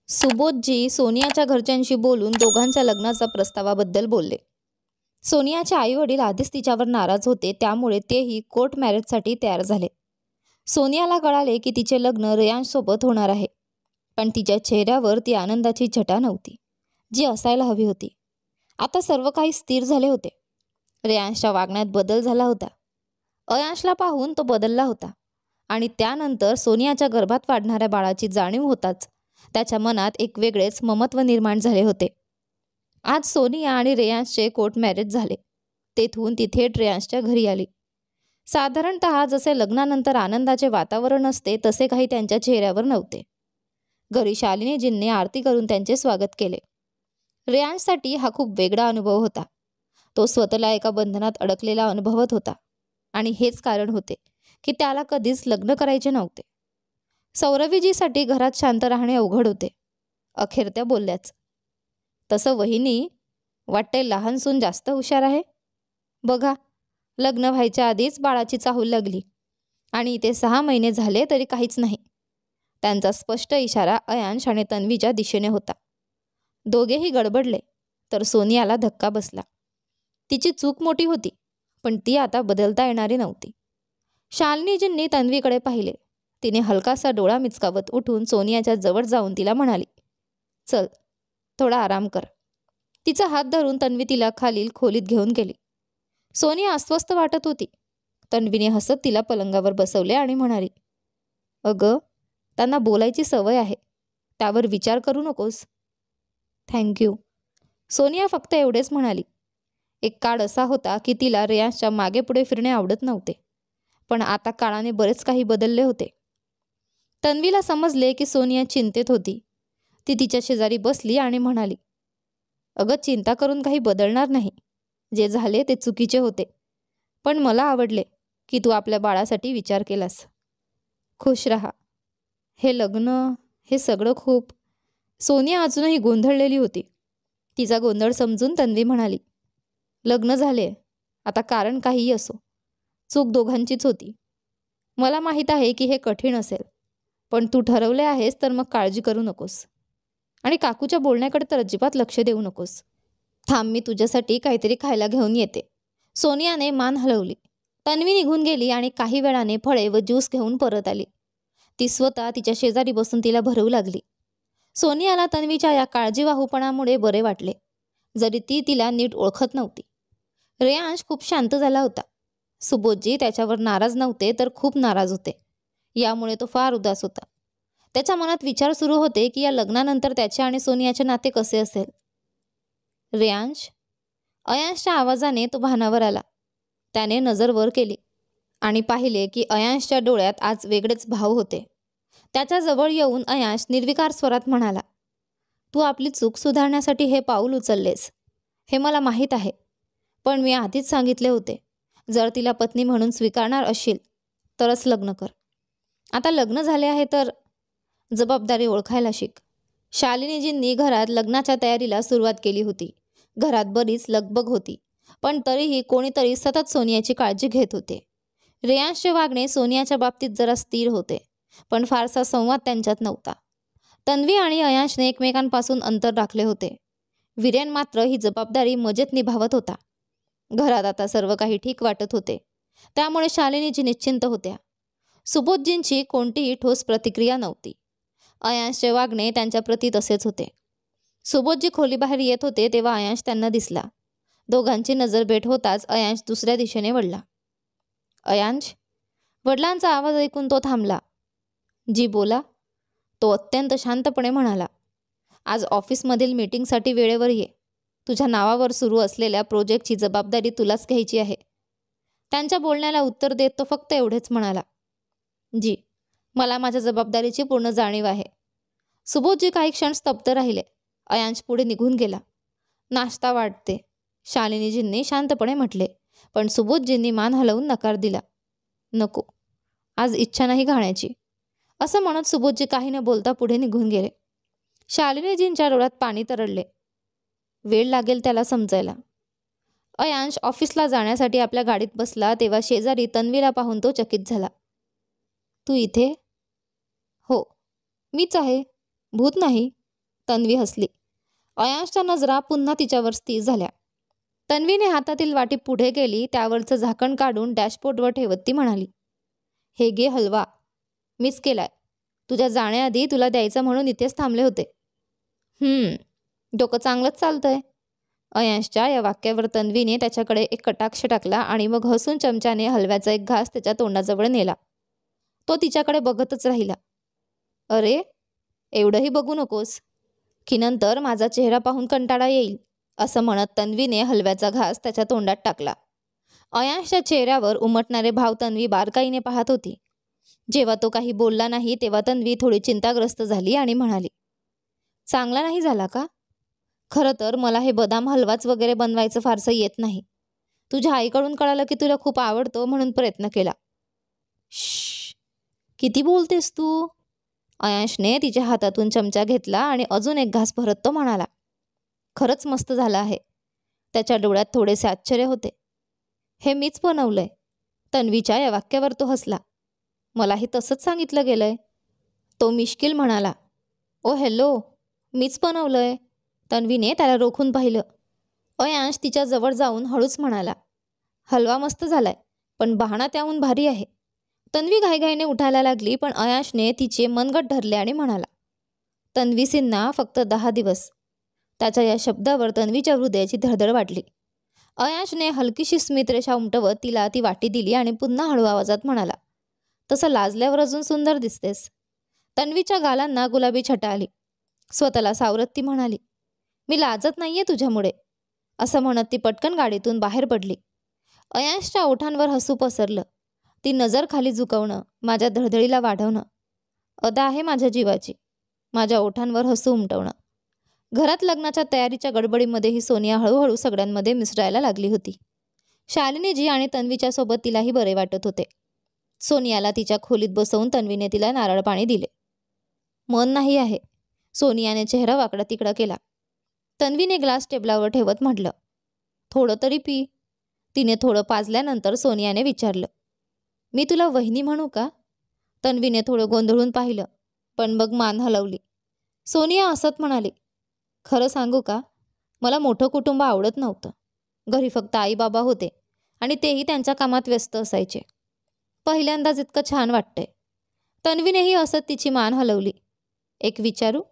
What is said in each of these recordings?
सुबोधजी सोनियाच्या घरच्यांशी बोलून दोघांच्या लग्नाचा प्रस्तावाबद्दल बोलले. सोनियाचे आईवडील आधीच तिच्यावर नाराज होते, त्यामुळे तेही कोर्ट मॅरेजसाठी तयार झाले. सोनियाला कळाले की तिचे लग्न रेयांशसोबत होणार आहे, पण तिच्या चेहऱ्यावर ती आनंदाची छटा नव्हती, जी असायला हवी होती. आता सर्व काही स्थिर झाले होते. रेयांशच्या वागण्यात बदल झाला होता. अयांशला पाहून तो बदलला होता आणि त्यानंतर सोनियाच्या गर्भात वाढणाऱ्या बाळाची जाणीव होताच त्याच्या मनात एक वेगळेच ममत्व निर्माण झाले होते. आज सोनिया आणि रेयांशचे कोर्ट मॅरेज झाले. तेथून ती थेट रेयांशच्या घरी आली. साधारणतः जसे लग्नानंतर आनंदाचे वातावरण असते तसे काही त्यांच्या चेहऱ्यावर नव्हते. घरी शालिनीजींनी आरती करून त्यांचे स्वागत केले. रेयांशसाठी हा खूप वेगळा अनुभव होता. तो स्वतःला एका बंधनात अडकलेला अनुभवत होता आणि हेच कारण होते की त्याला कधीच लग्न करायचे नव्हते. सौरवीजीसाठी घरात शांत राहणे अवघड होते. अखेर त्या बोलल्याच, तसं वहिनी, वाटते लहान सून जास्त हुशार आहे. बघा, लग्न व्हायच्या आधीच बाळाची चाहूल लागली आणि इथे 6 महिने झाले तरी काहीच नाही. त्यांचा स्पष्ट इशारा अयांश आणि तन्वीच्या दिशेने होता. दोघेही गडबडले तर सोनियाला धक्का बसला. तिची चूक मोठी होती, पण ती आता बदलता येणारी नव्हती. शालिनीजींनी तन्वीकडे पाहिले. तिने हलकासा डोळा मिचकावत उठून सोनियाच्या जवळ जाऊन तिला म्हणाली, चल, थोडा आराम कर. तिचा हात धरून तन्वी तिला खालील खोलीत घेऊन गेली. सोनिया अस्वस्थ वाटत होती. तन्वीने हसत तिला पलंगावर बसवले आणि म्हणाली, अगं, त्यांना बोलायची सवय आहे, त्यावर विचार करू नकोस. थँक्यू. सोनिया फक्त एवढेच म्हणाली. एक काळ असा होता की तिला रेयांशच्या मागे पुढे फिरणे आवडत नव्हते, पण आता काळाने बरेच काही बदलले होते. तन्वीला समजले की सोनिया चिंतेत होती. ती तिच्या शेजारी बसली आणि म्हणाली, अगं, चिंता करून काही बदलणार नाही. जे झाले ते चुकीचे होते, पण मला आवडले की तू आपल्या बाळासाठी विचार केलास. खुश राहा. हे लग्न, हे सगळं खूप. सोनिया अजूनही गोंधळलेली होती. तिचा गोंधळ समजून तन्वी म्हणाली, लग्न झाले, आता कारण काहीही असो, चूक दोघांचीच होती. मला माहीत आहे की हे कठीण असेल, पण तू ठरवले आहेस तर मग काळजी करू नकोस. आणि काकूच्या बोलण्याकडे तर अजिबात लक्ष देऊ नकोस. थांब, मी तुझ्यासाठी काहीतरी खायला घेऊन येते. सोनियाने मान हलवली. तन्वी निघून गेली आणि काही वेळाने फळे व ज्यूस घेऊन परत आली. ती स्वतः तिच्या शेजारी बसून तिला भरवू लागली. सोनियाला तन्वीच्या या काळजीवाहूपणामुळे बरे वाटले, जरी ती तिला नीट ओळखत नव्हती. रेयांश खूप शांत झाला होता. सुबोधजी त्याच्यावर नाराज नव्हते तर खूप नाराज होते. यामुळे तो फार उदास होता. त्याच्या मनात विचार सुरू होते की या लग्नानंतर त्याचे आणि सोनियाचे नाते कसे असेल. रेयांश, अयांशच्या आवाजाने तो भानावर आला. त्याने नजर वर केली आणि पाहिले की अयांशच्या डोळ्यात आज वेगळेच भाव होते. त्याच्या जवळ येऊन अयांश निर्विकार स्वरात म्हणाला, तू आपली चूक सुधारण्यासाठी हे पाऊल उचललेस, हे मला माहीत आहे. पण मी आधीच सांगितले होते, जर तिला पत्नी म्हणून स्वीकारणार असशील तरच लग्न कर. आता लग्न झाले आहे तर जबाबदारी ओळखायला शिक. शालिनीजींनी घरात लग्नाच्या तयारीला सुरुवात केली होती. घरात बरीच लगबग होती, पण तरीही कोणीतरी सतत सोनियाची काळजी घेत होते. रेयांशचे वागणे सोनियाच्या बाबतीत जरा स्थिर होते, पण फारसा संवाद त्यांच्यात नव्हता. तन्वी आणि अयांशने एकमेकांपासून अंतर राखले होते. वीरेन मात्र ही जबाबदारी मजेत निभावत होता. घरात आता सर्व काही ठीक वाटत होते, त्यामुळे शालिनीजी निश्चिंत होत्या. सुबोधजींची कोणतीही ठोस प्रतिक्रिया नव्हती. अयांशचे वागणे त्यांच्या प्रती तसेच होते. सुबोधजी खोलीबाहेर येत होते तेव्हा अयांश त्यांना दिसला. दोघांची नजर भेट होताच अयांश दुसऱ्या दिशेने वळला. अयांश, वडिलांचा आवाज ऐकून तो थांबला. जी बोला, तो अत्यंत शांतपणे म्हणाला. आज ऑफिसमधील मीटिंगसाठी वेळेवर ये. तुझ्या नावावर सुरू असलेल्या प्रोजेक्टची जबाबदारी तुलाच घ्यायची आहे. त्यांच्या बोलण्याला उत्तर देत तो फक्त एवढेच म्हणाला, जी, मला माझ्या जबाबदारीची पूर्ण जाणीव आहे. सुबोधजी काही क्षण स्तब्ध राहिले. अयांश पुढे निघून गेला. नाश्ता वाटते, शालिनीजींनी शांतपणे म्हटले, पण सुबोधजींनी मान हलवून नकार दिला. नको, आज इच्छा नाही खाण्याची. असं म्हणत सुबोधजी काही न बोलता पुढे निघून गेले. शालिनीजींच्या डोळ्यात पाणी तरळले. वेळ लागेल त्याला समजायला. अयांश ऑफिसला जाण्यासाठी आपल्या गाडीत बसला तेव्हा शेजारी तन्वीला पाहून तो चकित झाला. तू इथे? हो, मीच आहे, भूत नाही. तन्वी हसली. अयांशच्या नजरा पुन्हा तिच्यावर स्थिर झाल्या. तन्वीने हातातील वाटी पुढे गेली, त्यावरचं झाकण काढून डॅशबोर्डवर ठेवत ती म्हणाली, हे घे हलवा. मिस केलाय. तुझ्या जाण्याआधी तुला द्यायचा म्हणून इथेच थांबले होते. डोकं चांगलंच चालतंय. अयांशच्या या वाक्यावर तन्वीने त्याच्याकडे एक कटाक्ष टाकला आणि मग हसून चमच्याने हलव्याचा एक घास त्याच्या तोंडाजवळ नेला. तो तिच्याकडे बघतच राहिला. अरे, एवढंही बघू नकोस की नंतर माझा चेहरा पाहून कंटाळा येईल, असं म्हणत तन्वीने हलव्याचा घास त्याच्या तोंडात टाकला. अयांशच्या चेहऱ्यावर उमटणारे भाव तन्वी बारकाईने पाहत होती. जेव्हा तो काही बोलला नाही तेव्हा तन्वी थोडी चिंताग्रस्त झाली आणि म्हणाली, चांगला नाही झाला का? खरं तर मला हे बदाम हलवाच वगैरे बनवायचं फारसं येत नाही. तुझ्या आईकडून कळालं की तुला खूप आवडतो म्हणून प्रयत्न केला. श्श, किती बोलतेस तू? अयांशने तिच्या हातातून चमचा घेतला आणि अजून एक घास भरत तो म्हणाला, खरंच मस्त झालं आहे. त्याच्या डोळ्यात थोडेसे आश्चर्य होते. हे मीच बनवलंय. तन्वीच्या या वाक्यावर तो हसला. मलाही तसंच सांगितलं गेलंय. तो मिश्किल म्हणाला. ओ हॅलो, मीच बनवलंय. तन्वीने त्याला रोखून पाहिलं. अयांश तिच्या जवळ जाऊन हळूच म्हणाला, हलवा मस्त झालाय, पण बहाणा त्याहून भारी आहे. तन्वी घाईघाईने उठायला लागली, पण अयांशने तिचे मनगट धरले आणि म्हणाला, तन्वी सिन्हा फक्त 10 दिवस. त्याच्या या शब्दावर तन्वीच्या हृदयाची धडधड वाढली. अयांशने हलकीशी स्मितरेषा उमटवत तिला ती वाटी दिली आणि पुन्हा हळू आवाजात म्हणाला, तसं लाजल्यावर अजून सुंदर दिसतेस. तन्वीच्या गालांना गुलाबी छटा आली. स्वतःला सावरत ती म्हणाली, मी लाजत नाहीये तुझ्यामुळे. असं म्हणत ती पटकन गाडीतून बाहेर पडली. अयांशच्या ओठांवर हसू पसरलं. ती नजर खाली झुकवणं, माझ्या धडधडीला वाढवणं अदा आहे माझ्या जीवाची. माझ्या ओठांवर हसू उमटवणं. घरात लग्नाच्या तयारीच्या गडबडीमध्येही सोनिया हळूहळू सगळ्यांमध्ये मिसळायला लागली होती. शालिनीजी आणि तन्वीच्या सोबत तिलाही बरे वाटत होते. सोनियाला तिच्या खोलीत बसवून तन्वीने तिला नारळ पाणी दिले. मन नाही आहे. सोनियाने चेहरा वाकडा तिकडा केला. तन्वीने ग्लास टेबलावर ठेवत म्हटलं, थोडं तरी पी. तिने थोडं पाजल्यानंतर सोनियाने विचारलं, मी तुला वहिनी म्हणू का? तन्वीने थोडं गोंधळून पाहिलं, पण मग मान हलवली. सोनिया हसत म्हणाली, खरं सांगू का, मला मोठं कुटुंब आवडत नव्हतं. घरी फक्त आई बाबा होते आणि तेही त्यांच्या कामात व्यस्त असायचे. पहिल्यांदाच इतकं छान वाटतंय. तन्वीनेही हसत तिची मान हलवली. एक विचारू?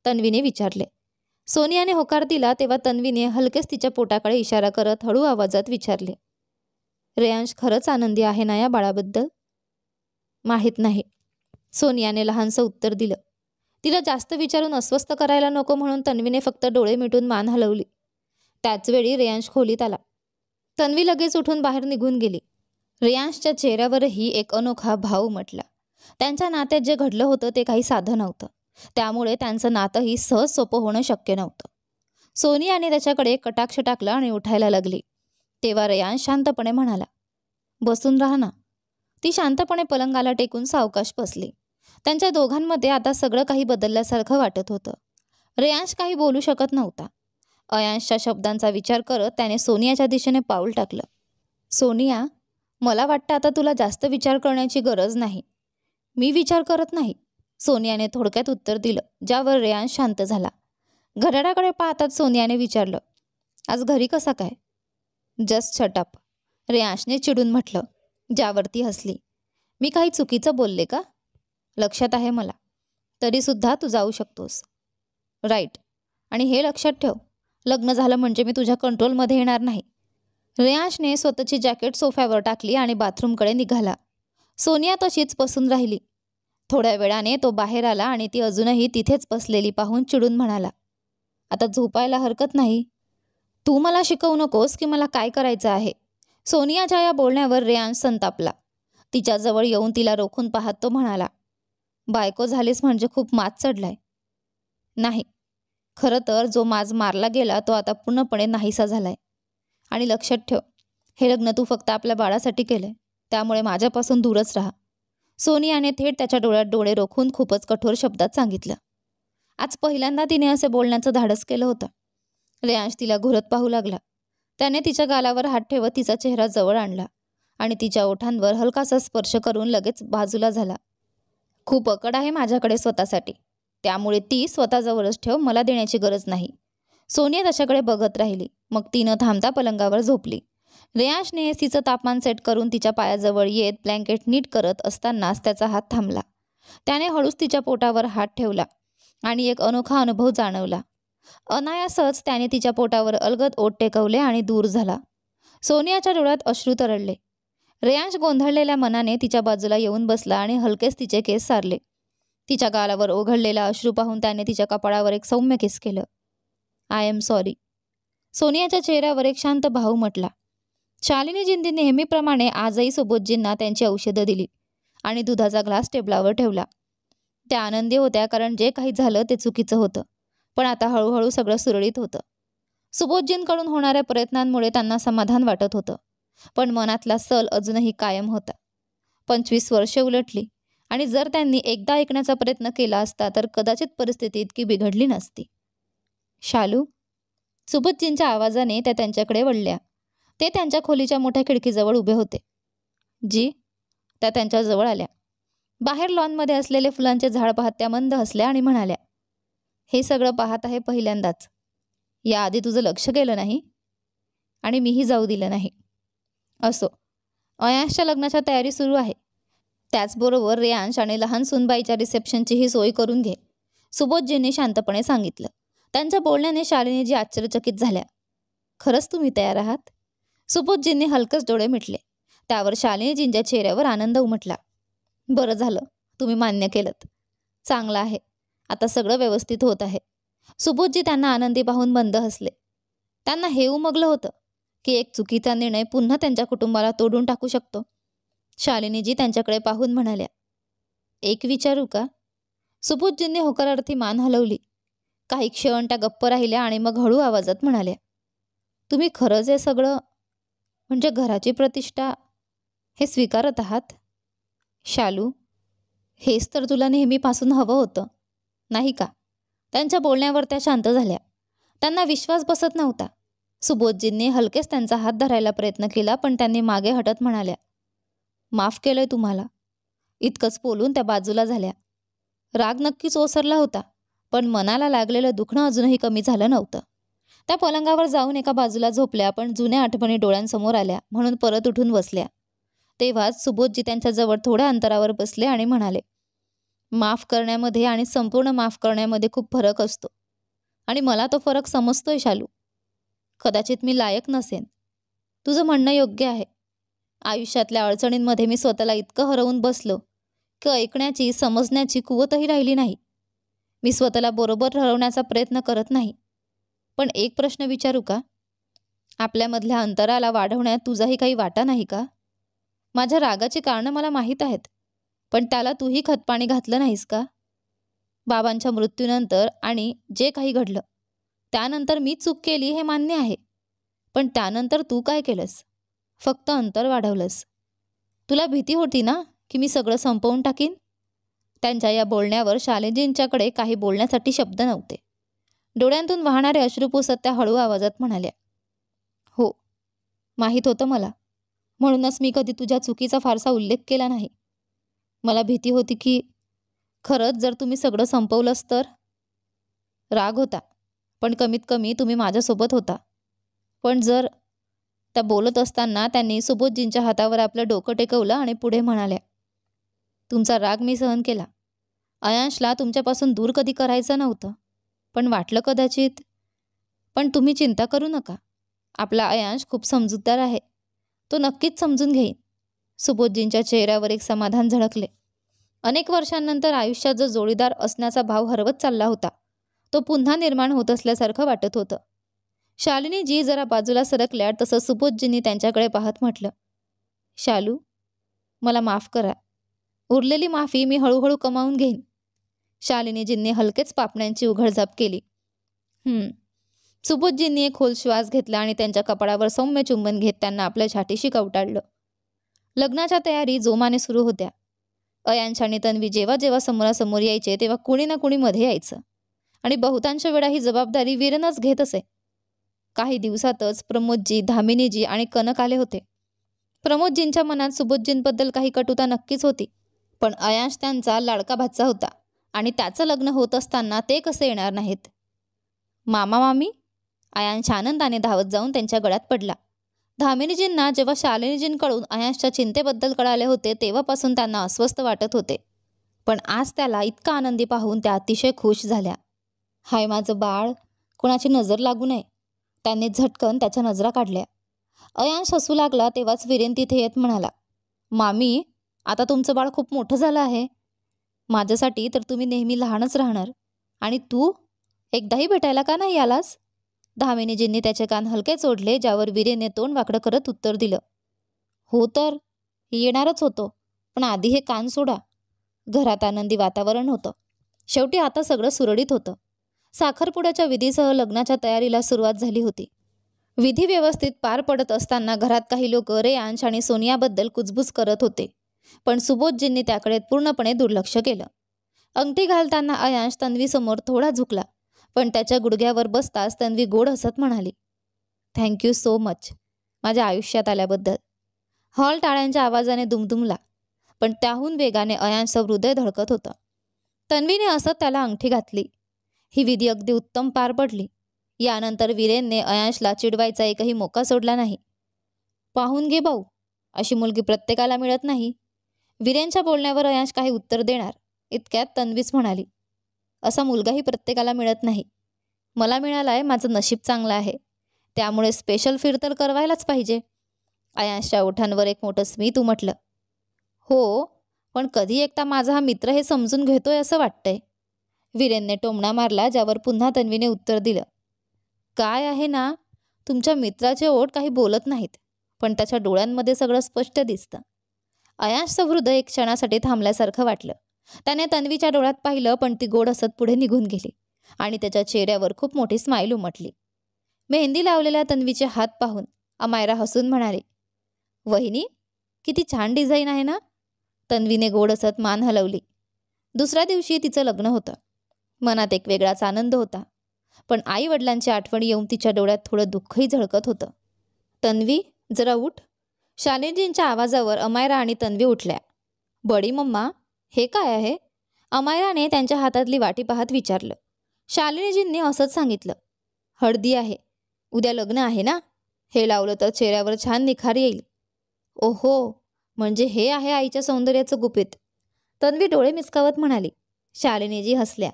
तन्वीने विचारले. सोनियाने होकार दिला तेव्हा तन्वीने हलकेच तिच्या पोटाकडे इशारा करत हळू आवाजात विचारले, रेयांश खरंच आनंदी आहे ना या बाळाबद्दल? माहीत नाही. सोनियाने लहानसं उत्तर दिलं. तिला जास्त विचारून अस्वस्थ करायला नको म्हणून तन्वीने फक्त डोळे मिटून मान हलवली. त्याचवेळी रेयांश खोलीत आला. तन्वी लगेच उठून बाहेर निघून गेली. रेयांशच्या चेहऱ्यावरही एक अनोखा भाव उमटला. त्यांच्या नात्यात जे घडलं होतं ते काही साधं नव्हतं. त्यामुळे त्यांचं नातंही सहज सोपं होणं शक्य नव्हतं. सोनियाने त्याच्याकडे कटाक्ष टाकला आणि उठायला लागली. तेव्हा रेयांश शांतपणे म्हणाला, बसून राहा ना. ती शांतपणे पलंगाला टेकून सावकाश बसली. त्यांच्या दोघांमध्ये आता सगळं काही बदलल्यासारखं वाटत होतं. रेयांश काही बोलू शकत नव्हता. अयांशच्या शब्दांचा विचार करत त्याने सोनियाच्या दिशेने पाऊल टाकलं. सोनिया, मला वाटतं आता तुला जास्त विचार करण्याची गरज नाही. मी विचार करत नाही. सोनियाने थोडक्यात उत्तर दिलं, ज्यावर रेयांश शांत झाला. घड्याळाकडे पाहताच सोनियाने विचारलं, आज घरी कसा काय? जस्ट शटअप, रेयांशने चिडून म्हटलं, ज्यावरती हसली. मी काही चुकीचं बोलले का? लक्षात आहे मला. तरीसुद्धा तू जाऊ शकतोस. राईट. आणि हे लक्षात ठेव, लग्न झालं म्हणजे मी तुझ्या कंट्रोलमध्ये येणार नाही. रेयांशने स्वतःची जॅकेट सोफ्यावर टाकली आणि बाथरूमकडे निघाला. सोनिया तशीच बसून राहिली. थोड्या वेळाने तो बाहेर आला आणि ती अजूनही तिथेच बसलेली पाहून चिडून म्हणाला, आता झोपायला हरकत नाही. तू मला शिकवू नकोस की मला काय करायचं आहे. सोनियाच्या या बोलण्यावर रेयांश संतापला. तिच्याजवळ येऊन तिला रोखून पाहत तो म्हणाला, बायको झालीस म्हणजे खूप माज चढलाय. नाही, खरं तर जो माज मारला गेला तो आता पूर्णपणे नाहीसा झालाय. आणि लक्षात ठेव, हे लग्न तू फक्त आपल्या बाळासाठी केलंय, त्यामुळे माझ्यापासून दूरच राहा. सोनियाने थेट त्याच्या डोळ्यात डोळे रोखून खूपच कठोर शब्दात सांगितलं. आज पहिल्यांदा तिने असे बोलण्याचं धाडस केलं होतं. रेयांश तिला घुरत पाहू लागला. त्याने तिच्या गालावर हात ठेवत तिचा चेहरा जवळ आणला आणि तिच्या ओठांवर हलकासा स्पर्श करून लगेच बाजूला झाला. खूप अकड आहे माझ्याकडे स्वतःसाठी. त्यामुळे ती स्वतःजवळच ठेव, मला देण्याची गरज नाही. सोनिया त्याच्याकडे बघत राहिली. मग ती न थांबता पलंगावर झोपली. रेयांशने एसीचं तापमान सेट करून तिच्या पायाजवळ येत ब्लँकेट नीट करत असतानाच त्याचा हात थांबला. त्याने हळूच तिच्या पोटावर हात ठेवला आणि एक अनोखा अनुभव जाणवला. अनायासच त्याने तिच्या पोटावर अलगद ओठ टेकवले आणि दूर झाला. सोनियाच्या डोळ्यात अश्रू तरळले. रेयांश गोंधळलेल्या मनाने तिच्या बाजूला येऊन बसला आणि हलकेच तिचे केस सारले. तिच्या गालावर ओघळलेला अश्रू पाहून त्याने तिच्या कपाळावर एक सौम्य किस केलं. I am sorry. सोनियाच्या चेहऱ्यावर एक शांत भाव उमटला. शालिनीजींनी नेहमीप्रमाणे आजही सुबोधजींना त्यांची औषधं दिली आणि दुधाचा ग्लास टेबलावर ठेवला. त्या आनंदी होत्या, कारण जे काही झालं ते चुकीचं होतं, पण आता हळूहळू सगळं सुरळीत होतं. सुबोधजींकडून होणाऱ्या प्रयत्नांमुळे त्यांना समाधान वाटत होतं, पण मनातला सल अजूनही कायम होता. 25 वर्षे उलटली आणि जर त्यांनी एकदा ऐकण्याचा प्रयत्न केला असता तर कदाचित परिस्थिती इतकी बिघडली नसती. शालू. सुबोधजींच्या आवाजाने त्या त्यांच्याकडे वळल्या. ते त्यांच्या खोलीच्या मोठ्या खिडकीजवळ उभे होते. जी. त्या त्यांच्याजवळ आल्या. बाहेर लॉनमध्ये असलेले फुलांचे झाड पाहत त्या मंद हसल्या आणि म्हणाल्या, हे सगळं पाहत आहे पहिल्यांदाच. याआधी तुझं लक्ष केलं नाही आणि मीही जाऊ दिलं नाही. असो, अयांशच्या लग्नाच्या तयारी सुरू आहे. त्याचबरोबर रेयांश आणि लहान सुनबाईच्या रिसेप्शनचीही सोय करून घे, सुबोधजींनी शांतपणे सांगितलं. त्यांच्या बोलण्याने शालिनीजी आश्चर्यचकित झाल्या. खरंच तुम्ही तयार आहात? सुबोधजींनी हलकच डोळे मिटले. त्यावर शालिनीजींच्या चेहऱ्यावर आनंद उमटला. बरं झालं, तुम्ही मान्य केलंत. चांगलं आहे, आता सगळं व्यवस्थित होत आहे. सुबोधजी त्यांना आनंदी पाहून मंद हसले. त्यांना हे उमगलं होतं की एक चुकीचा निर्णय पुन्हा त्यांच्या कुटुंबाला तोडून टाकू शकतो. शालिनीजी त्यांच्याकडे पाहून म्हणाल्या, एक विचारू का? सुबोधजींनी होकारार्थी मान हलवली. काही क्षण त्या गप्प राहिल्या आणि मग हळू आवाजात म्हणाल्या, तुम्ही खरंच हे सगळं, म्हणजे घराची प्रतिष्ठा, हे स्वीकारत आहात? शालू, हेच तर तुला नेहमीपासून हवं होतं, नाही का? त्यांच्या बोलण्यावर त्या शांत झाल्या. त्यांना विश्वास बसत नव्हता. सुबोधजींनी हलकेच त्यांचा हात धरायला प्रयत्न केला, पण त्यांनी मागे हटत म्हणाल्या, माफ केलंय तुम्हाला. इतकंच बोलून त्या बाजूला झाल्या. राग नक्कीच ओसरला होता, पण मनाला लागलेलं दुखणं अजूनही कमी झालं नव्हतं. त्या पलंगावर जाऊन एका बाजूला झोपल्या, पण जुन्या आठवणी डोळ्यांसमोर आल्या म्हणून परत उठून बसल्या. तेव्हाच सुबोधजी त्यांच्याजवळ थोड्या अंतरावर बसले आणि म्हणाले, माफ करण्यामध्ये आणि संपूर्ण माफ करण्यामध्ये खूप फरक असतो आणि मला तो फरक समजतोय शालू. कदाचित मी लायक नसेन. तुझं म्हणणं योग्य आहे. आयुष्यातल्या अडचणींमध्ये मी स्वतःला इतकं हरवून बसलो की ऐकण्याची, समजण्याची कुवतही राहिली नाही. मी स्वतःला बरोबर ठरवण्याचा प्रयत्न करत नाही. पण एक प्रश्न विचारू का? आपल्यामधल्या अंतराला वाढवण्यात तुझाही काही वाटा नाही का? माझ्या रागाची कारणं मला माहीत आहेत, पण त्याला तूही खतपाणी घातलं नाहीस का? बाबांच्या मृत्यूनंतर आणि जे काही घडलं त्यानंतर मी चूक केली हे मान्य आहे, पण त्यानंतर तू काय केलंस? फक्त अंतर वाढवलंस. तुला भीती होती ना की मी सगळं संपवून टाकीन? त्यांच्या या बोलण्यावर शालिनीजींच्याकडे काही बोलण्यासाठी शब्द नव्हते. डोळ्यांतून वाहणारे अश्रू पुसत त्या हळू आवाजात म्हणाल्या, हो, माहीत होतं मला. म्हणूनच मी कधी तुझ्या चुकीचा फारसा उल्लेख केला नाही. मला भीती होती की खरंच जर तुम्ही सगळं संपवलंच तर. राग होता, पण कमीत कमी तुम्ही माझ्यासोबत होता. पण जर. त्या बोलत असताना त्यांनी सुबोधजींच्या हातावर आपलं डोकं टेकवलं आणि पुढे म्हणाल्या, तुमचा राग मी सहन केला. अयांशला तुमच्यापासून दूर कधी करायचं नव्हतं, पण वाटलं कदाचित. पण तुम्ही चिंता करू नका. आपला अयांश खूप समजूतदार आहे. तो नक्कीच समजून घेईन. सुबोधजींच्या चेहऱ्यावर एक समाधान झळकले. अनेक वर्षांनंतर आयुष्यात जो जोडीदार असण्याचा भाव हरवत चालला होता, तो पुन्हा निर्माण होत असल्यासारखं वाटत होतं. शालिनीजी जरा बाजूला सरकल्या तसं सुबोधजींनी त्यांच्याकडे पाहत म्हटलं, शालू, मला माफ करा. उरलेली माफी मी हळूहळू कमावून घेईन. शालिनीजींनी हलकेच पापण्यांची उघडझाप केली. सुबोधजींनी एक खोल श्वास घेतला आणि त्यांच्या कपाळावर सौम्य चुंबन घेत त्यांना आपल्या छातीशी कवटाळलं. लग्नाच्या तयारी जोमाने सुरू होत्या. अयांश आणि तन्वी जेव्हा जेव्हा समोरासमोर यायचे तेव्हा कुणी ना कुणी मध्ये यायचं आणि बहुतांश वेळा ही जबाबदारी वीरनच घेत असे. काही दिवसातच प्रमोदजी, धामिनीजी आणि कनक आले होते. प्रमोदजींच्या मनात सुबोधजींबद्दल काही कटुता नक्कीच होती, पण अयांश त्यांचा लाडका भाचा होता आणि त्याचं लग्न होत असताना ते कसे येणार नाहीत? मामा मामी? अयांश आनंदाने धावत जाऊन त्यांच्या गळ्यात पडला. धामिनीजींना जेव्हा शालिनीजींकडून अयांशच्या चिंतेबद्दल कळाले होते तेव्हापासून त्यांना अस्वस्थ वाटत होते, पण आज त्याला इतका आनंदी पाहून त्या अतिशय खुश झाल्या. हाय माझं बाळ, कोणाची नजर लागू नये. त्यांनी झटकन त्याच्या नजरा काढल्या. अयांश हसू लागला तेव्हाच वीरेन तिथे येत म्हणाला, मामी, आता तुमचं बाळ खूप मोठं झालं आहे. माझ्यासाठी तर तुम्ही नेहमी लहानच राहणार. आणि तू एकदाही भेटायला का नाही आलास? धामिनीजींनी त्याचे कान हलकेच ओढले, ज्यावर वीरेने तोंड वाकडं करत उत्तर दिलं, हो तर येणारच होतो, पण आधी हे कान सोडा. घरात आनंदी वातावरण होतं. शेवटी आता सगळं सुरळीत होतं. साखरपुड्याच्या विधीसह लग्नाच्या तयारीला सुरुवात झाली होती. विधी व्यवस्थित पार पडत असताना घरात काही लोक रेयांश आणि सोनियाबद्दल कुजबूज करत होते, पण सुबोधजींनी त्याकडे पूर्णपणे दुर्लक्ष केलं. अंगठी घालताना अयांश तन्वीसमोर थोडा झुकला, पण त्याच्या गुडघ्यावर बसताच तन्वी गोड हसत म्हणाली, थँक्यू सो मच माझ्या आयुष्यात आल्याबद्दल. हॉल टाळ्यांच्या आवाजाने दुमदुमला, पण त्याहून वेगाने अयांशचं हृदय धडकत होतं. तन्वीने असत त्याला अंगठी घातली. ही विधी अगदी उत्तम पार पडली. यानंतर वीरेनने अयांशला चिडवायचा एकही मोका सोडला नाही. पाहून घे भाऊ, अशी मुलगी प्रत्येकाला मिळत नाही. वीरेनच्या बोलण्यावर अयांश काही उत्तर देणार इतक्यात तन्वीच म्हणाली, असा मुलगाही प्रत्येकाला मिळत नाही. मला मिळालाय, माझं नशीब चांगलं आहे, त्यामुळे स्पेशल फिर तर करवायलाच पाहिजे. अयांशच्या ओठांवर एक मोठं स्मित उमटलं. हो, पण कधी एकदा माझा हा मित्र हे समजून घेतोय असं वाटतंय. वीरेनने टोमणा मारला, ज्यावर पुन्हा तन्वीने उत्तर दिलं, काय आहे ना, तुमच्या मित्राचे ओठ काही बोलत नाहीत, पण त्याच्या डोळ्यांमध्ये सगळं स्पष्ट दिसतं. अयांशचं हृदय एक क्षणासाठी थांबल्यासारखं वाटलं. त्याने तन्वीच्या डोळ्यात पाहिलं, पण ती गोड हसत पुढे निघून गेली आणि त्याच्या चेहऱ्यावर खूप मोठी स्माईल उमटली. मेहंदी लावलेल्या तन्वीचे हात पाहून अमायरा हसून म्हणाली, वहिनी, किती छान डिझाईन आहे ना. तन्वीने गोड हसत मान हलवली. दुसऱ्या दिवशी तिचं लग्न होतं. मनात एक वेगळाच आनंद होता, पण आई वडिलांची आठवण येऊन तिच्या डोळ्यात थोडं दुःखही झळकत होतं. तन्वी, जरा उठ. शालिनीजींच्या आवाजावर अमायरा आणि तन्वी उठल्या. बडी मम्मा, हे काय आहे? अमायराने त्यांच्या हातातली वाटी पाहत विचारलं. शालिनीजींनी असंच सांगितलं, हळदी आहे, उद्या लग्न आहे ना, हे लावलं तर चेहऱ्यावर छान निखार येईल. ओहो, म्हणजे हे आहे आईच्या सौंदर्याचं गुपित. तन्वी डोळे मिचकावत म्हणाली. शालिनीजी हसल्या.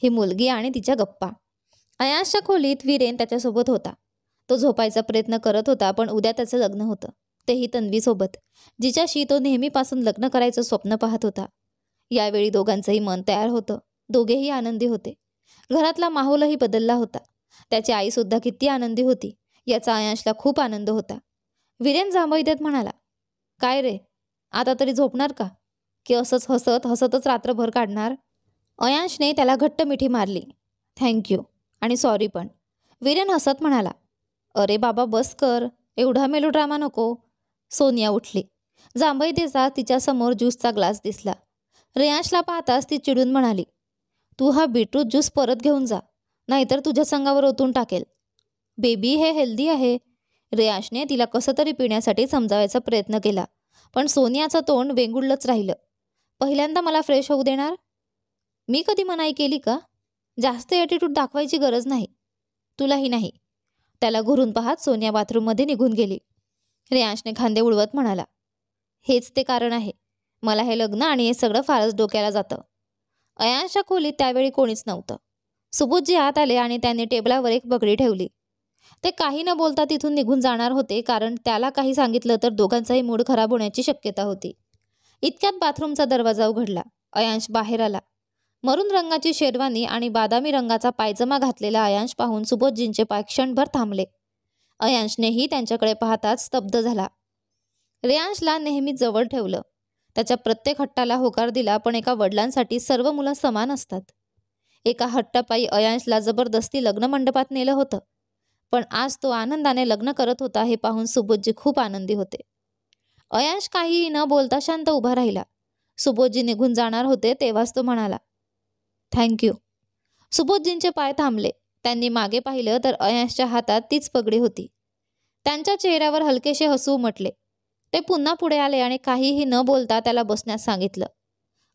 ही मुलगी आणि तिच्या गप्पा. अयांशच्या खोलीत वीरेन त्याच्यासोबत होता. तो झोपायचा प्रयत्न करत होता, पण उद्या त्याचं लग्न होतं, तेही तन्वीसोबत, जिच्याशी तो नेहमीपासून लग्न करायचं स्वप्न पाहत होता. यावेळी दोघांचंही मन तयार होतं. दोघेही आनंदी होते. घरातला माहोलही बदलला होता. त्याची आईसुद्धा किती आनंदी होती याचा अयांशला खूप आनंद होता. वीरेन जांभई देत म्हणाला, काय रे, आता तरी झोपणार का, की असंच हसत हसतच रात्रभर काढणार? अयांशने त्याला घट्ट मिठी मारली. थँक्यू आणि सॉरी पण. वीरेन हसत म्हणाला, अरे बाबा बस कर, एवढा मेलोड्रामा नको. सोनिया उठली. जांभई देता तिच्यासमोर ज्यूसचा ग्लास दिसला. रेयांशला पाहताच ती चिडून म्हणाली, तू हा बीटरूट ज्यूस परत घेऊन जा, नाहीतर तुझ्या संगावर ओतून टाकेल. बेबी, हे हेल्दी आहे. रेयांशने तिला कसं तरी पिण्यासाठी समजावायचा प्रयत्न केला, पण सोनियाचं तोंड वेंगुळलंच राहिलं. पहिल्यांदा मला फ्रेश होऊ देणार? मी कधी मनाई केली का? जास्त ॲटिट्यूड दाखवायची गरज नाही. तुलाही नाही. त्याला घुरून पाहत सोनिया बाथरूममध्ये निघून गेली. रेयांशने खांदे उडवत म्हणाला, हेच ते कारण आहे. मला हे लग्न आणि हे सगळं फारच डोक्याला जातं. अयांशच्या खोलीत त्यावेळी कोणीच नव्हतं. सुबोधजी आत आले आणि त्यांनी टेबलावर एक पगडी ठेवली. ते काही न बोलता तिथून निघून जाणार होते, कारण त्याला काही सांगितलं तर दोघांचाही मूड खराब होण्याची शक्यता होती. इतक्यात बाथरूमचा दरवाजा उघडला. अयांश बाहेर आला. मरून रंगाची शेरवानी आणि बादामी रंगाचा पायजमा घातलेला अयांश पाहून सुबोधजींचे पाय क्षणभर थांबले. अयांशनेही त्यांच्याकडे पाहताच स्तब्ध झाला. रेयांशला नेहमी जवळ ठेवलं. त्याच्या प्रत्येक हट्टाला होकार दिला, पण एका वडिलांसाठी सर्व मुलं समान असतात. एका हट्टापायी अयांशला जबरदस्ती लग्न मंडपात नेलं होतं, पण आज तो आनंदाने लग्न करत होता हे पाहून सुबोधजी खूप आनंदी होते. अयांश काहीही न बोलता शांत उभा राहिला. सुबोधजी निघून जाणार होते तेव्हाच तो म्हणाला, थँक्यू. सुबोधजींचे पाय थांबले. त्यांनी मागे पाहिलं तर अयांशच्या हातात तीच पगडी होती. त्यांच्या चेहऱ्यावर हलकेसे हसू उमटले. ते पुन्हा पुढे आले आणि काहीही न बोलता त्याला बसण्यास सांगितलं.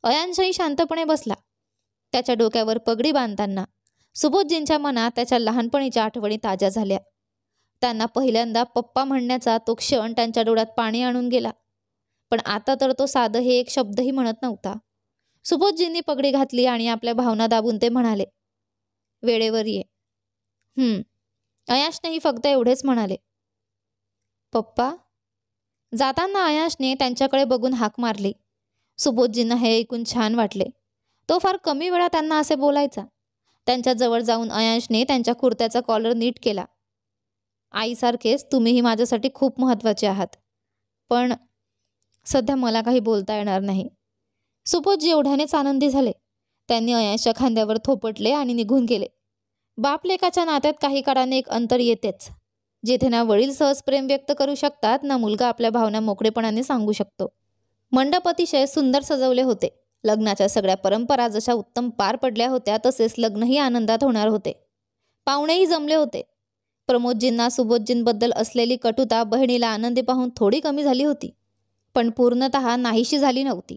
अयांशही शांतपणे बसला. त्याच्या डोक्यावर पगडी बांधताना सुबोधजींच्या मनात त्याच्या लहानपणीच्या आठवणी ताज्या झाल्या. त्यांना पहिल्यांदा पप्पा म्हणण्याचा तो क्षण त्यांच्या डोळ्यात पाणी आणून गेला. पण आता तर तो साधं हे एक शब्दही म्हणत नव्हता. सुबोधजींनी पगडी घातली आणि आपल्या भावना दाबून ते म्हणाले, वेळेवर ये. अयाशनेही फक्त एवढेच म्हणाले, पप्पा. जाताना अयाशने त्यांच्याकडे बघून हाक मारली. सुबोधजींना हे ऐकून छान वाटले. तो फार कमी वेळा त्यांना असे बोलायचा. त्यांच्या जवळ जाऊन अयाशने त्यांच्या कुर्त्याचा कॉलर नीट केला. आईसारखेच तुम्हीही माझ्यासाठी खूप महत्त्वाचे आहात. पण सध्या मला काही बोलता येणार नाही. सुबोधजी एवढ्यानेच आनंदी झाले. त्यांनी अयाशच्या खांद्यावर थोपटले आणि निघून गेले. बाप लेकाच्या नात्यात काही काळाने एक अंतर येतेच. जिथे ना वडील सहज प्रेम व्यक्त करू शकतात, ना मुलगा आपल्या भावना मोकळेपणाने सांगू शकतो. मंडप अतिशय सुंदर सजवले होते. लग्नाच्या सगळ्या परंपरा जशा उत्तम पार पडल्या होत्या, तसेच लग्नही आनंदात होणार होते. पाहुणेही जमले होते. प्रमोदजींना सुबोधजींबद्दल असलेली कटुता बहिणीला आनंदी पाहून थोडी कमी झाली होती, पण पूर्णतः नाहीशी झाली नव्हती.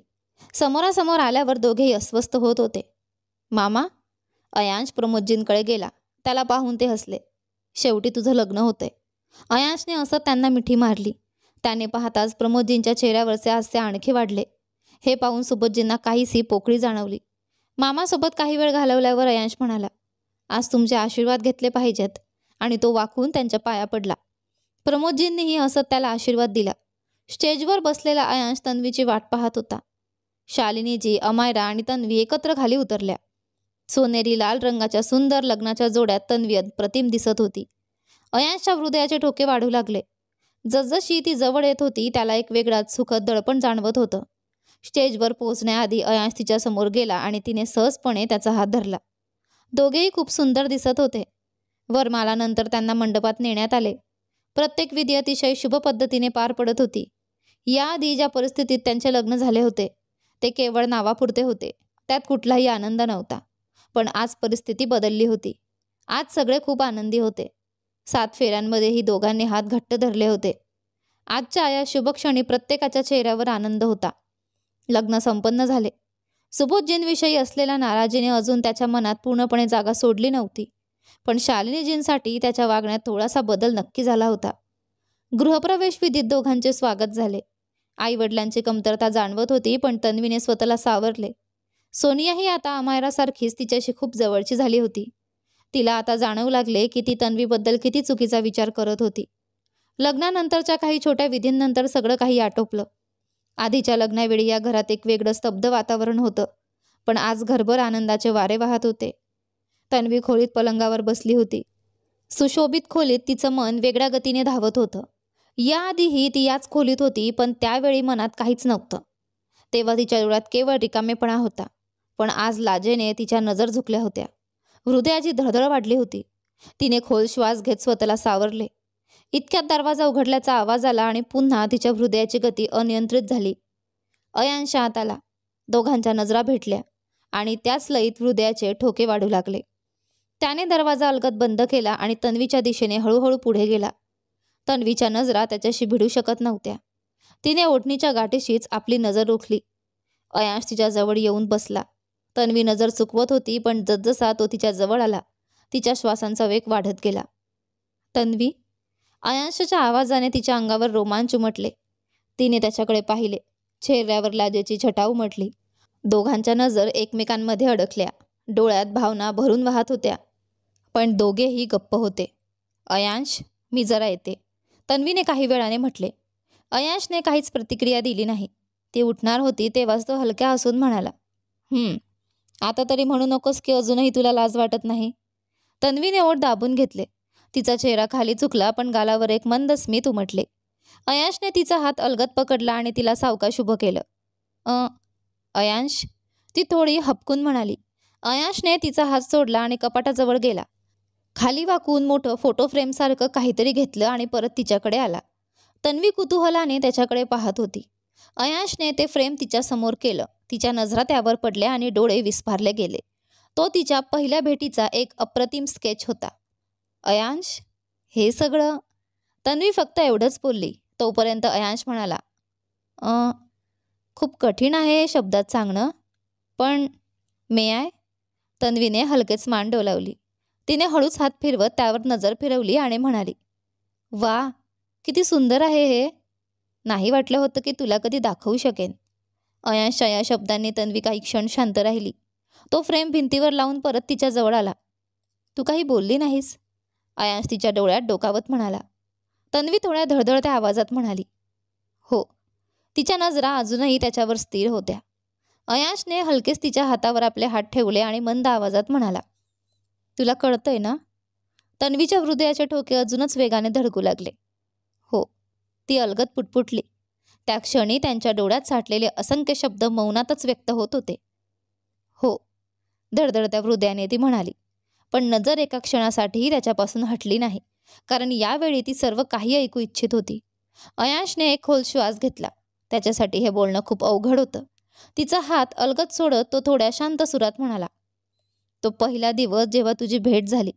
समोरासमोर आल्यावर दोघेही अस्वस्थ होत होते. मामा. अयांश प्रमोदजींकडे गेला. त्याला पाहून ते हसले. शेवटी तुझं लग्न होतंय. अयांशने असं त्यांना मिठी मारली. त्याने पाहताच प्रमोदजींच्या चेहऱ्यावरचे हास्य आणखी वाढले. हे पाहून सुबोधजींना काहीशी पोकळी जाणवली. मामासोबत काही वेळ घालवल्यावर अयांश म्हणाला, आज तुमचे आशीर्वाद घेतले पाहिजेत. आणि तो वाकून त्यांच्या पाया पडला. प्रमोदजींनीही हसत त्याला आशीर्वाद दिला. स्टेजवर बसलेला अयांश तन्वीची वाट पाहत होता. शालिनीजी, अमायरा आणि तन्वी एकत्र खाली उतरल्या. सोनेरी लाल रंगाच्या सुंदर लग्नाच्या जोड्यात तन्वी अप्रतिम दिसत होती. अयांशच्या हृदयाचे ठोके वाढू लागले. जसजशी ती जवळ येत होती, त्याला एक वेगळाच सुखद दडपण जाणवत होतं. स्टेजवर पोहोचण्याआधी अयांश तिच्यासमोर गेला आणि तिने सहजपणे त्याचा हात धरला. दोघेही खूप सुंदर दिसत होते. वरमालानंतर त्यांना मंडपात नेण्यात आले. प्रत्येक विधी अतिशय शुभ पद्धतीने पार पडत होती. याआधी ज्या परिस्थितीत त्यांचे लग्न झाले होते, ते केवळ नावापुरते होते. त्यात कुठलाही आनंद नव्हता. पण आज परिस्थिती बदलली होती. आज सगळे खूप आनंदी होते. 7 फेऱ्यांमध्येही दोघांनी हात घट्ट धरले होते. आजच्या या शुभक्षणी प्रत्येकाच्या चेहऱ्यावर आनंद होता. लग्न संपन्न झाले. सुबोधजींविषयी असलेल्या नाराजीने अजून त्याच्या मनात पूर्णपणे जागा सोडली नव्हती. पण शालिनीजींसाठी त्याच्या वागण्यात थोडासा बदल नक्की झाला होता. गृहप्रवेश विधीत दोघांचे स्वागत झाले. आईवडिलांची कमतरता जाणवत होती, पण तन्वीने स्वतःला सावरले. सोनियाही आता अमायरासारखीच तिच्याशी खूप जवळची झाली होती. तिला आता जाणवू लागले की ती तन्वीबद्दल किती चुकीचा विचार करत होती. लग्नानंतरच्या काही छोट्या विधींनंतर सगळं काही आटोपलं. आधीच्या लग्नावेळी या घरात एक वेगळं स्तब्ध वातावरण होतं, पण आज घरभर आनंदाचे वारे वाहत होते. तन्वी खोलीत पलंगावर बसली होती. सुशोभित खोलीत तिचं मन वेगळ्या गतीने धावत होतं. याआधीही ती याच खोलीत होती, पण त्यावेळी मनात काहीच नव्हतं. तेव्हा तिच्या डोळ्यात केवळ रिकामेपणा होता. पण आज लाजेने तिच्या नजर झुकल्या होत्या. हृदयाची धडधड वाढली होती. तिने खोल श्वास घेत स्वतःला सावरले. इतक्यात दरवाजा उघडल्याचा आवाज आला आणि पुन्हा तिच्या हृदयाची गती अनियंत्रित झाली. अयांश आत आला. दोघांच्या नजरा भेटल्या आणि त्याच लयीत हृदयाचे ठोके वाढू लागले. त्याने दरवाजा अलगद बंद केला आणि तन्वीच्या दिशेने हळूहळू पुढे गेला. तन्वीच्या नजरा त्याच्याशी भिडू शकत नव्हत्या. तिने ओढणीच्या गाठीशीच आपली नजर रोखली. अयांश तिच्या जवळ येऊन बसला. तन्वी नजर चुकवत होती, पण जसजसा तो तिच्या जवळ आला, तिच्या श्वासांचा वेग वाढत गेला. तन्वी. अयांशच्या आवाजाने तिच्या अंगावर रोमांच उमटले. तिने त्याच्याकडे पाहिले. चेहऱ्यावर लाजेची छटा उमटली. दोघांच्या नजर एकमेकांमध्ये अडकल्या. डोळ्यात भावना भरून वाहत होत्या, पण दोघेही गप्प होते. अयांश, मी जरा येते, तन्वीने काही वेळाने म्हटले. अयांशने काहीच प्रतिक्रिया दिली नाही. ती उठणार होती तेव्हाच तो हलक्या हसून म्हणाला, आता तरी म्हणू नकोस की अजूनही तुला लाज वाटत नाही. तन्वीने ओठ दाबून घेतले. तिचा चेहरा खाली झुकला, पण गालावर एक मंद स्मित उमटले. अयांशने तिचा हात अलगद पकडला आणि तिला सावकाश उभं केलं. अयांश, ती थोडी हबकून म्हणाली. अयांशने तिचा हात सोडला आणि कपाटाजवळ गेला. खाली वाकून मोठं फोटो फ्रेमसारखं काहीतरी घेतलं आणि परत तिच्याकडे आला. तन्वी कुतूहलाने त्याच्याकडे पाहत होती. अयांशने ते फ्रेम तिच्यासमोर केलं. तिच्या नजरा त्यावर पडल्या आणि डोळे विस्फारले गेले. तो तिच्या पहिल्या भेटीचा एक अप्रतिम स्केच होता. अयांश, हे सगळं? तन्वी फक्त एवढंच बोलली. तोपर्यंत अयांश म्हणाला, खूप कठीण आहे शब्दात सांगणं, पण मे आय? तन्वीने हलकेच मान डोलावली. तिने हळूच हात फिरवत त्यावर नजर फिरवली आणि म्हणाली, वा, किती सुंदर आहे हे. नाही वाटलं होतं की तुला कधी दाखवू शकेन. अयांशच्या या शब्दांनी तन्वी काही क्षण शांत राहिली. तो फ्रेम भिंतीवर लावून परत तिच्या जवळ आला. तू काही बोलली नाहीस? अयांश तिच्या डोळ्यात डोकावत म्हणाला. तन्वी थोड्या धडधडत्या आवाजात म्हणाली, हो. तिच्या नजरा अजूनही त्याच्यावर स्थिर होत्या. अयांशने हलकेच तिच्या हातावर आपले हात ठेवले आणि मंद आवाजात म्हणाला, तुला कळतंय ना? तन्वीच्या हृदयाचे ठोके अजूनच वेगाने धडकू लागले. हो, ती अलगद पुटपुटली. त्या क्षणी त्यांच्या डोळ्यात साठलेले असंख्य शब्द मौनातच व्यक्त होत होते. हो, धडधडत्या हृदयाने ती म्हणाली. पण नजर एका क्षणासाठीही त्याच्यापासून हटली नाही, कारण यावेळी ती सर्व काही ऐकू इच्छित होती. अयांशने एक खोल श्वास घेतला. त्याच्यासाठी हे बोलणं खूप अवघड होतं. तिचा हात अलगद सोडत तो थोड्या शांत सुरात म्हणाला, तो पहिला दिवस जेव्हा तुझी भेट झाली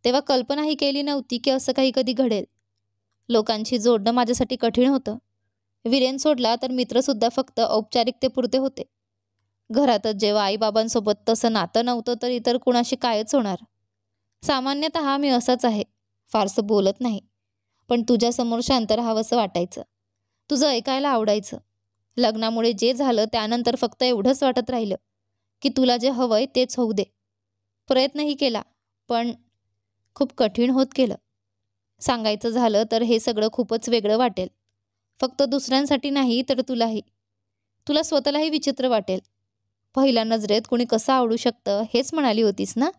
तेव्हा कल्पनाही केली नव्हती की असं काही कधी घडेल. लोकांशी जोडणं माझ्यासाठी कठीण होतं. वीरेन सोडला तर मित्रसुद्धा फक्त औपचारिकतेपुरते होते. घरातच जेव्हा आईबाबांसोबत तसं नातं नव्हतं तर इतर कुणाशी कायच होणार. सामान्यतः मी असाच आहे, फारसं बोलत नाही, पण तुझ्यासमोर शांत राहावंसं वाटायचं, तुझं ऐकायला आवडायचं. लग्नामुळे जे झालं त्यानंतर फक्त एवढंच वाटत राहिलं की तुला जे हवंय तेच होऊ दे. प्रयत्नही केला, पण खूप कठीण होत गेलं. सांगायचं झालं तर हे सगळं खूपच वेगळं वाटेल, फक्त दुसऱ्यांसाठी नाही तर तुलाही. तुला स्वतःलाही विचित्र वाटेल. पहिल्या नजरेत कुणी कसं आवडू शकतं हेच म्हणाली होतीस ना?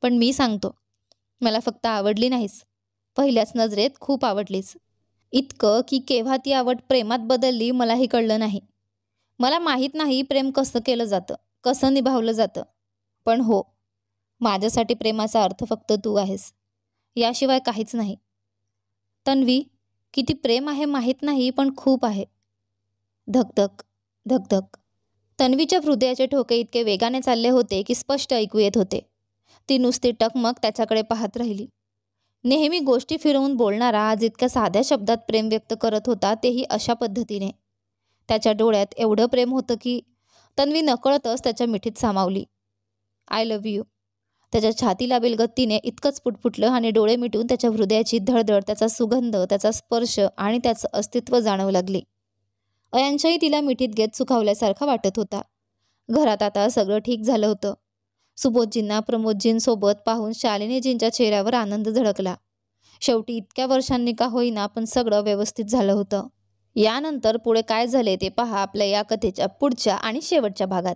पण मी सांगतो, मला फक्त आवडली नाहीस, पहिल्याच नजरेत खूप आवडलीस. इतकं की केव्हा ती आवड प्रेमात बदलली मलाही कळलं नाही. मला माहीत नाही प्रेम कसं केलं जातं, कसं निभावलं जातं. पण हो, माझ्यासाठी प्रेमाचा अर्थ फक्त तू आहेस, याशिवाय काहीच नाही. तन्वी, किती प्रेम आहे माहीत नाही, पण खूप आहे. धकधक धकधक. तन्वीच्या हृदयाचे ठोके इतके वेगाने चालले होते की स्पष्ट ऐकू येत होते. ती नुसती टकमक त्याच्याकडे पाहत राहिली. नेहमी गोष्टी फिरवून बोलणारा आज इतक्या साध्या शब्दात प्रेम व्यक्त करत होता, तेही अशा पद्धतीने. त्याच्या डोळ्यात एवढं प्रेम होतं की तन्वी नकळतच त्याच्या मिठीत सामावली. I love you. त्याच्या छातीला बिलगत इतकंच पुटपुटलं आणि डोळे मिटून त्याच्या हृदयाची धडधड, त्याचा सुगंध, त्याचा स्पर्श आणि त्याचं अस्तित्व जाणवू लागली. अयांशही तिला मिठीत घेत सुखावल्यासारखा वाटत होता. घरात आता सगळं ठीक झालं होतं. सुबोधजींना प्रमोदजींसोबत पाहून शालिनीजींच्या चेहऱ्यावर आनंद झळकला. शेवटी इतक्या वर्षांनी का होईना पण सगळं व्यवस्थित झालं होतं. यानंतर पुढे काय झाले ते पहा आपल्या या कथेच्या पुढच्या आणि शेवटच्या भागात.